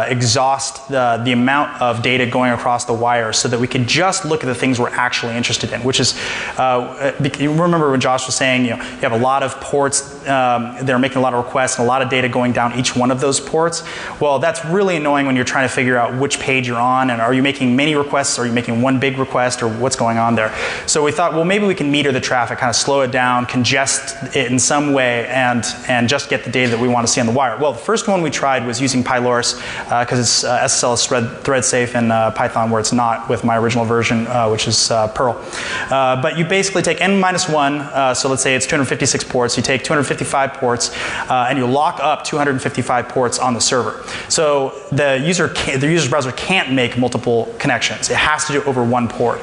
exhaust the amount of data going across the wire so that we could just look at the things we're actually interested in, which is, you remember when Josh was saying, you have a lot of ports that are making a lot of requests and a lot of data going down each one of those ports. Well, that's really annoying when you're trying to figure out which page you're on, and are you making many requests, or are you making one big request, or what's going on there. So we thought, well, maybe we can meter the traffic, kind of slow it down, congest it in some way, and just get the data that we want to see on the wire. Well, the first one we tried was using Pylorus, because it's SSL is thread safe in Python, where it's not with my original version, which is Perl. But you basically take n-1, so let's say it's 256 ports, you take 255 ports, and you lock up 255 ports on the server. So the user's browser can't make multiple connections. It has to do it over one port.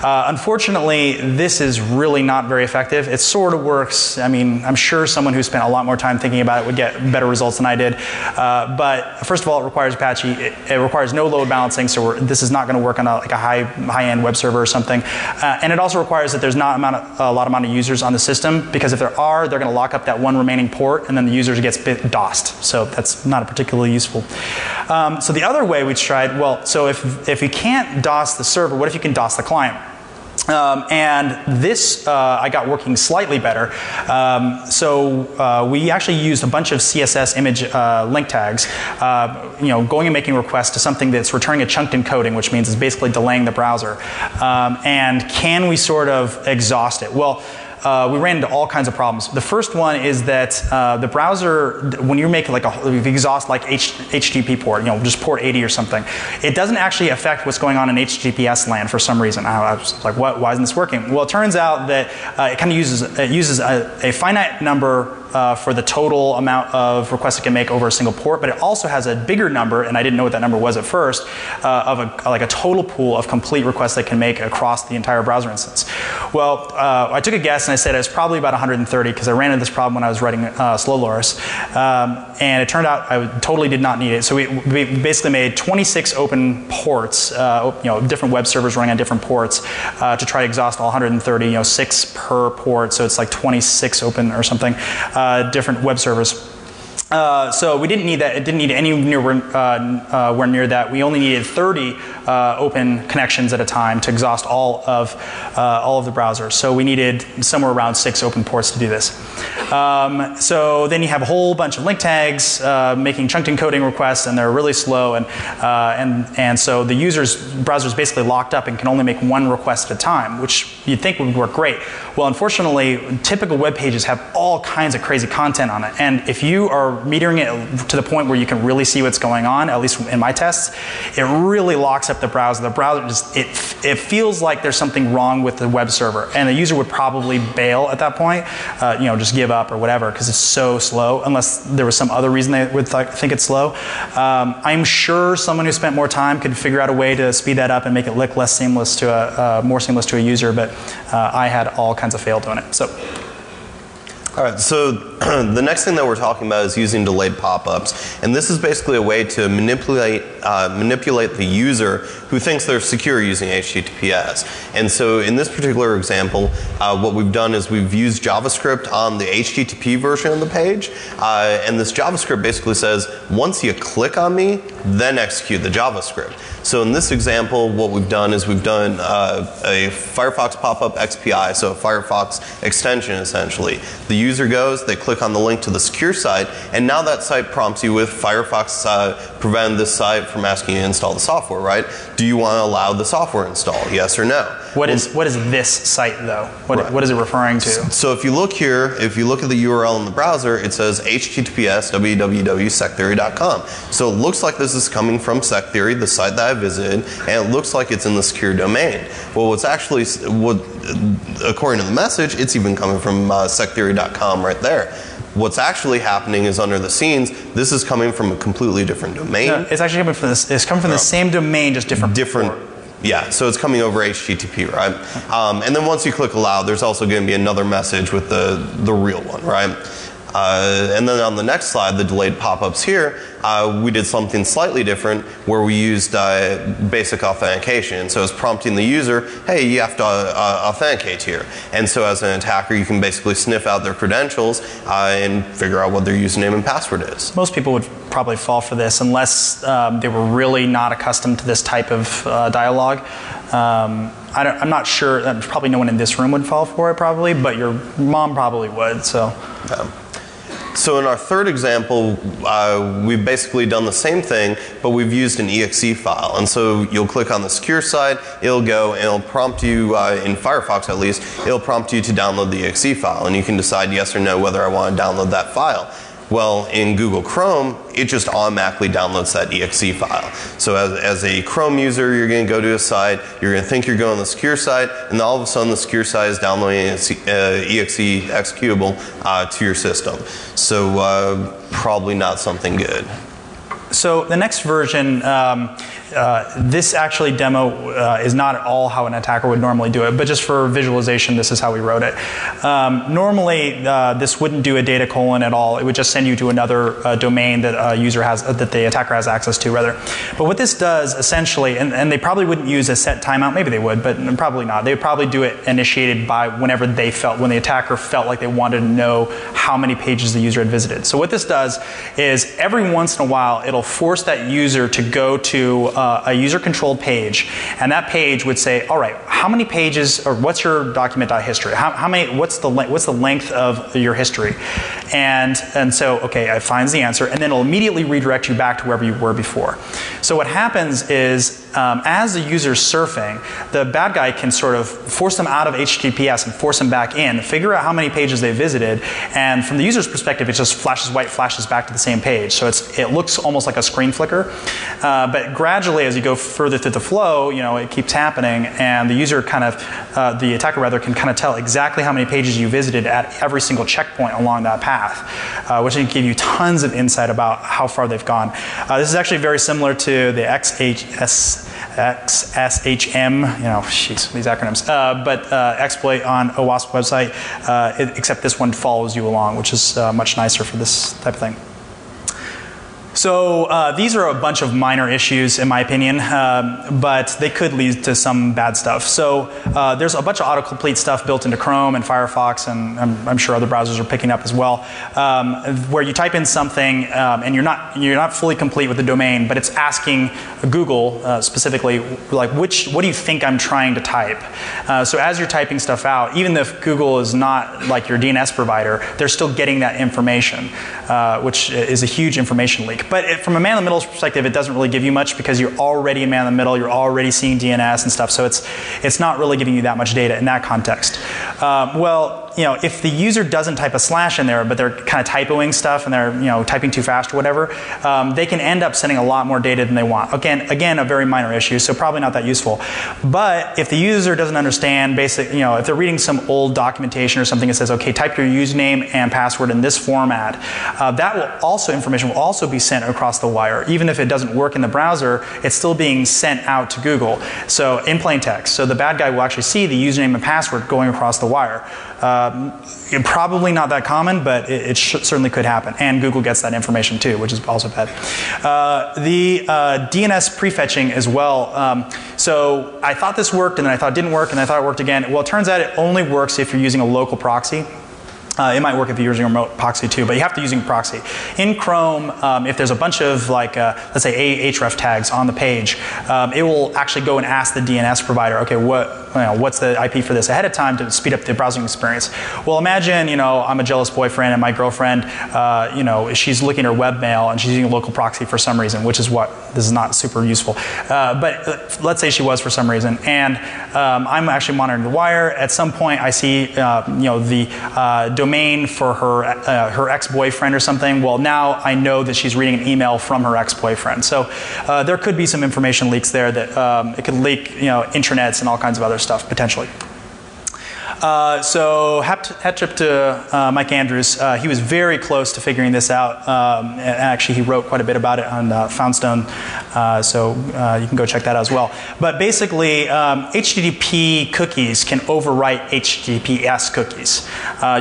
Unfortunately, this is really not very effective. It sort of works. I mean, I'm sure someone who spent a lot more time thinking about it would get better results than I did. But first of all, it requires Apache. It requires no load balancing, so this is not going to work on a high-end web server or something. And it also requires that there's not a lot amount of users on the system, because if there are, they're going to lock up that one remaining port, and then the user gets DOSed. So that's not particularly useful. So the other way we tried, well, so if you can't DOS the server, what if you can DOS the client? And this I got working slightly better. We actually used a bunch of CSS image link tags, going and making requests to something that's returning a chunked encoding, which means it's basically delaying the browser. And can we sort of exhaust it? Well, we ran into all kinds of problems. The first one is that the browser, when you make if you exhaust like HTTP port, just port 80 or something, it doesn't actually affect what's going on in HTTPS land for some reason. I was like, what? Why isn't this working? Well, it turns out that it kind of uses a finite number for the total amount of requests it can make over a single port, but it also has a bigger number, and I didn't know what that number was at first, of a total pool of complete requests they can make across the entire browser instance. Well, I took a guess and I said it was probably about 130, because I ran into this problem when I was writing slow Loris, and it turned out I totally did not need it. So we basically made 26 open ports, different web servers running on different ports, to try to exhaust all 130, 6 per port, so it's like 26 open or something. Different web servers. So we didn't need that. It didn't need anywhere near that. We only needed 30 open connections at a time to exhaust all of the browsers. So we needed somewhere around 6 open ports to do this. So then you have a whole bunch of link tags making chunked encoding requests, and they're really slow. And so the user's browser is basically locked up and can only make one request at a time, which you'd think would work great. Well, unfortunately, typical web pages have all kinds of crazy content on it. And if you are metering it to the point where you can really see what's going on, at least in my tests, it really locks up the browser. The browser just, it feels like there's something wrong with the web server, and the user would probably bail at that point, just give up or whatever, because it's so slow, unless there was some other reason they would think it's slow. I'm sure someone who spent more time could figure out a way to speed that up and make it look less seamless to more seamless to a user, but I had all kinds of fail doing it. So. All right, so the next thing that we're talking about is using delayed pop-ups, and this is basically a way to manipulate the user who thinks they're secure using HTTPS. And so in this particular example, what we've done is we've used JavaScript on the HTTP version of the page, and this JavaScript basically says, once you click on me, then execute the JavaScript. So in this example, what we've done is we've done a Firefox pop-up XPI, so a Firefox extension essentially. The user goes, they click on the link to the secure site, and now that site prompts you with Firefox prevent this site from asking you to install the software, right? Do you want to allow the software install, yes or no? What is this site though? What is it referring to? So if you look here, if you look at the URL in the browser, it says HTTPS www.sectheory.com. So it looks like this is coming from SecTheory, the site that I visited, and it looks like it's in the secure domain. Well, what's actually, according to the message, it's even coming from sectheory.com right there. What's actually happening is under the scenes, this is coming from a completely different domain. No, it's actually coming from this. It's coming from the same domain, just different. Yeah, so it's coming over HTTP, right? And then once you click allow, there's also going to be another message with the real one, right? And then on the next slide, the delayed pop-ups here, we did something slightly different where we used basic authentication. So it's prompting the user, hey, you have to authenticate here. And so as an attacker, you can basically sniff out their credentials and figure out what their username and password is. Most people would probably fall for this unless they were really not accustomed to this type of dialogue. I'm not sure, probably no one in this room would fall for it probably, but your mom probably would, so. Yeah. So in our third example, we've basically done the same thing, but we've used an exe file. And so you'll click on the secure side, it'll go and it'll prompt you, in Firefox at least, it'll prompt you to download the exe file. And you can decide yes or no whether I want to download that file. Well, in Google Chrome, it just automatically downloads that exe file. So as a Chrome user, you're going to go to a site, you're going to think you're going to the secure site, and then all of a sudden the secure site is downloading an exe executable to your system. So probably not something good. So the next version, this actually demo is not at all how an attacker would normally do it, but just for visualization, this is how we wrote it. Normally, this wouldn't do a data colon at all. It would just send you to another domain that user has, that the attacker has access to, rather. But what this does essentially, and they probably wouldn't use a set timeout. Maybe they would, but probably not. They would probably do it initiated by whenever they felt, when the attacker felt like they wanted to know how many pages the user had visited. So what this does is every once in a while, it'll force that user to go to a user-controlled page, and that page would say, all right, how many pages, or what's your document.history? How many? What's the length of your history? And so, okay, it finds the answer, and then it'll immediately redirect you back to wherever you were before. So what happens is, as the user's surfing, the bad guy can sort of force them out of HTTPS and force them back in, figure out how many pages they visited, and from the user's perspective, it just flashes white, flashes back to the same page. So it looks almost like a screen flicker, but gradually, as you go further through the flow, it keeps happening, and the user the attacker rather, can kind of tell exactly how many pages you visited at every single checkpoint along that path, which can give you tons of insight about how far they've gone. This is actually very similar to the XSHM, these acronyms, but exploit on OWASP website, except this one follows you along, which is much nicer for this type of thing. So these are a bunch of minor issues in my opinion, but they could lead to some bad stuff. So there's a bunch of autocomplete stuff built into Chrome and Firefox, and I'm sure other browsers are picking up as well, where you type in something and you're not fully complete with the domain, but it's asking Google specifically, like, what do you think I'm trying to type? So as you're typing stuff out, even if Google is not like your DNS provider, they're still getting that information, which is a huge information leak. But from a man-in-the-middle perspective, it doesn't really give you much because you're already a man-in-the-middle, you're already seeing DNS and stuff, so it's not really giving you that much data in that context. If the user doesn't type a slash in there, but they're kind of typoing stuff and they're typing too fast or whatever, they can end up sending a lot more data than they want. Again, a very minor issue, so probably not that useful. But if the user doesn't understand basic, if they're reading some old documentation or something that says, okay, type your username and password in this format, information will also be sent across the wire. Even if it doesn't work in the browser, it's still being sent out to Google. So in plain text. So the bad guy will actually see the username and password going across the wire. Probably not that common, but it certainly could happen. And Google gets that information too, which is also bad. The DNS prefetching as well. So I thought this worked, and then I thought it didn't work, and I thought it worked again. Well, it turns out it only works if you're using a local proxy. It might work if you're using a remote proxy too, but you have to use a proxy. In Chrome, if there's a bunch of let's say href tags on the page, it will actually go and ask the DNS provider, okay, what's the IP for this ahead of time to speed up the browsing experience. Well, imagine, I'm a jealous boyfriend and my girlfriend, she's looking at her webmail and she's using a local proxy for some reason, which is this is not super useful. But let's say she was for some reason, and I'm actually monitoring the wire. At some point, I see, the domain for her ex-boyfriend or something. Well, now I know that she's reading an email from her ex-boyfriend. So there could be some information leaks there that it could leak, intranets and all kinds of other stuff potentially. So hat tip to Mike Andrews. He was very close to figuring this out. And actually, he wrote quite a bit about it on Foundstone. So you can go check that out as well. But basically, HTTP cookies can overwrite HTTPS cookies.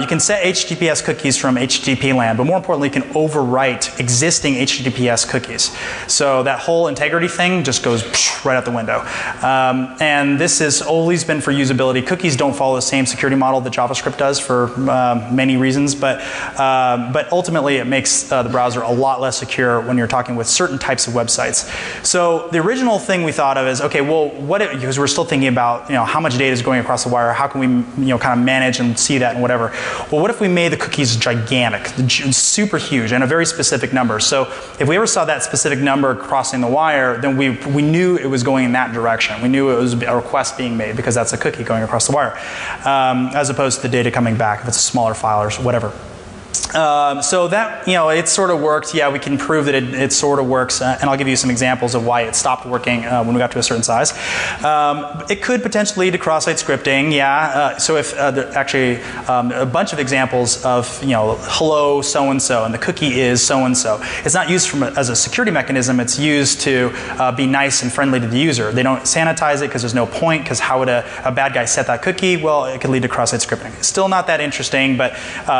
You can set HTTPS cookies from HTTP land, but more importantly, you can overwrite existing HTTPS cookies. So that whole integrity thing just goes right out the window. And this has always been for usability. Cookies don't follow the same security model that JavaScript does for many reasons, but ultimately it makes the browser a lot less secure when you're talking with certain types of websites. So the original thing we thought of is, okay, well, because we're still thinking about how much data is going across the wire, how can we kind of manage and see that and whatever. Well, what if we made the cookies gigantic, super huge, and a very specific number? So if we ever saw that specific number crossing the wire, then we knew it was going in that direction. We knew it was a request being made because that's a cookie going across the wire, as opposed to the data coming back if it's a smaller file or whatever. So that, it sort of worked. Yeah, we can prove that it sort of works, and I'll give you some examples of why it stopped working when we got to a certain size. It could potentially lead to cross-site scripting, yeah. So if actually a bunch of examples of, hello so-and-so, and the cookie is so-and-so. It's not used as a security mechanism. It's used to be nice and friendly to the user. They don't sanitize it because there's no point, because how would a bad guy set that cookie? Well, it could lead to cross-site scripting. It's still not that interesting, but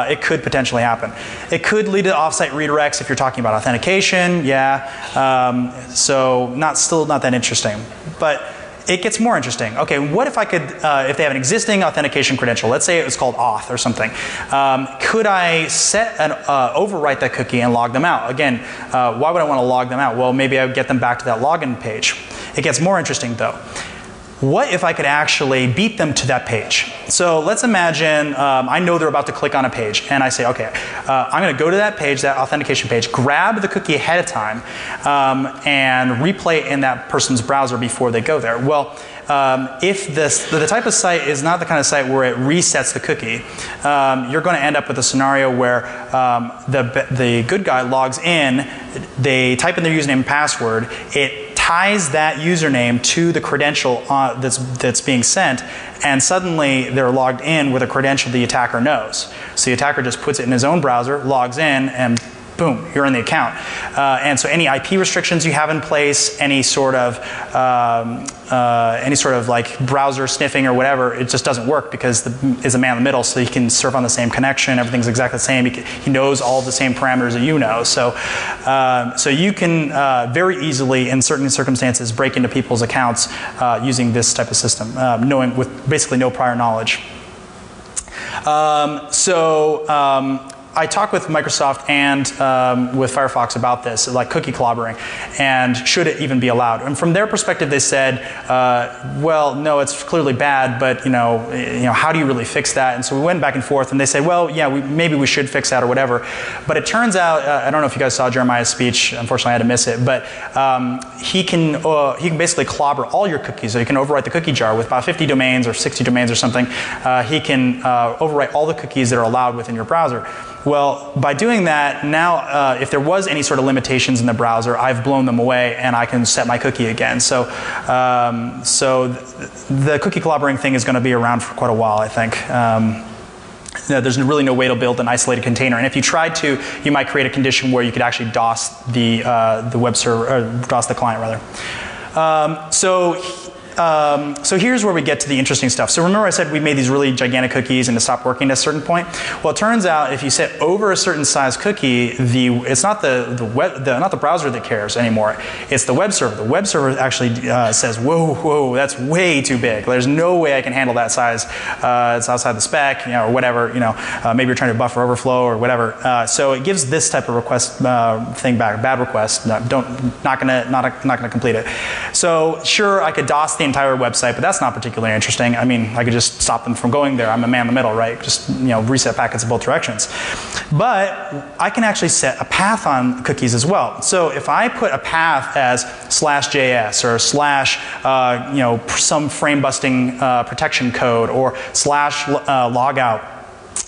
it could potentially happen. It could lead to offsite redirects if you're talking about authentication, yeah. So still not that interesting. But it gets more interesting. Okay, what if I could, if they have an existing authentication credential, let's say it was called auth or something, could I set overwrite that cookie and log them out? Again, why would I want to log them out? Well, maybe I would get them back to that login page. It gets more interesting though. What if I could actually beat them to that page? So let's imagine I know they're about to click on a page, and I say, okay, I'm going to go to that page, that authentication page, grab the cookie ahead of time, and replay it in that person's browser before they go there. Well, if the type of site is not the kind of site where it resets the cookie, you're going to end up with a scenario where the good guy logs in, they type in their username and password, it ties that username to the credential that's being sent, and suddenly they're logged in with a credential the attacker knows. So the attacker just puts it in his own browser, logs in, and boom, you're in the account. And so any IP restrictions you have in place, any sort of like browser sniffing or whatever, it just doesn't work because is a man in the middle, so he can surf on the same connection. Everything's exactly the same. He knows all the same parameters that you know. So, so you can very easily, in certain circumstances, break into people's accounts using this type of system, knowing with basically no prior knowledge. I talked with Microsoft and with Firefox about this, like cookie clobbering, and should it even be allowed? And from their perspective, they said, well, no, it's clearly bad, but how do you really fix that? And so we went back and forth, and they said, well, yeah, maybe we should fix that or whatever. But it turns out, I don't know if you guys saw Jeremiah's speech. Unfortunately, I had to miss it. But he can basically clobber all your cookies. So you can overwrite the cookie jar with about 50 domains or 60 domains or something. He can overwrite all the cookies that are allowed within your browser. Well, by doing that, now if there was any sort of limitations in the browser, I've blown them away and I can set my cookie again. So, the cookie clobbering thing is going to be around for quite a while, I think. There's really no way to build an isolated container, and if you tried to, you might create a condition where you could actually DOS the web server, or DOS the client rather. So here's where we get to the interesting stuff. So remember I said we made these really gigantic cookies and it stopped working at a certain point? Well, it turns out if you set over a certain size cookie, it's not not the browser that cares anymore. It's the web server. The web server actually says, whoa, that's way too big. There's no way I can handle that size. It's outside the spec, or whatever. Maybe you're trying to buffer overflow or whatever. So it gives this type of request thing back, bad request. Not gonna complete it. So sure, I could DOS the entire website, but that's not particularly interesting. I mean, I could just stop them from going there. I'm a man in the middle, right? Just reset packets in both directions. But I can actually set a path on cookies as well. So if I put a path as /JS or some frame busting protection code or /logout,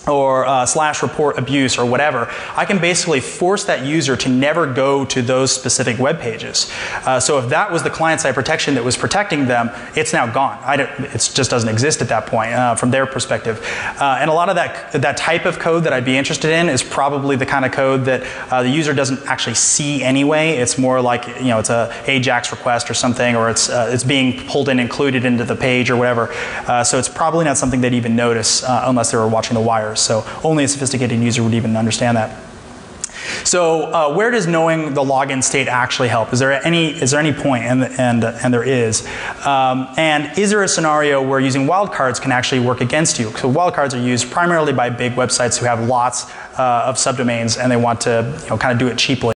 or slash report abuse or whatever, I can basically force that user to never go to those specific web pages. So if that was the client-side protection that was protecting them, it's now gone. It just doesn't exist at that point from their perspective. And a lot of that type of code that I'd be interested in is probably the kind of code that the user doesn't actually see anyway. It's more like, you know, it's a AJAX request or something, or it's being pulled in, included into the page or whatever. So it's probably not something they'd even notice unless they were watching the wires. So only a sophisticated user would even understand that. So where does knowing the login state actually help? Is there any point? And there is. And is there a scenario where using wildcards can actually work against you? So wildcards are used primarily by big websites who have lots of subdomains and they want to, you know, kind of do it cheaply.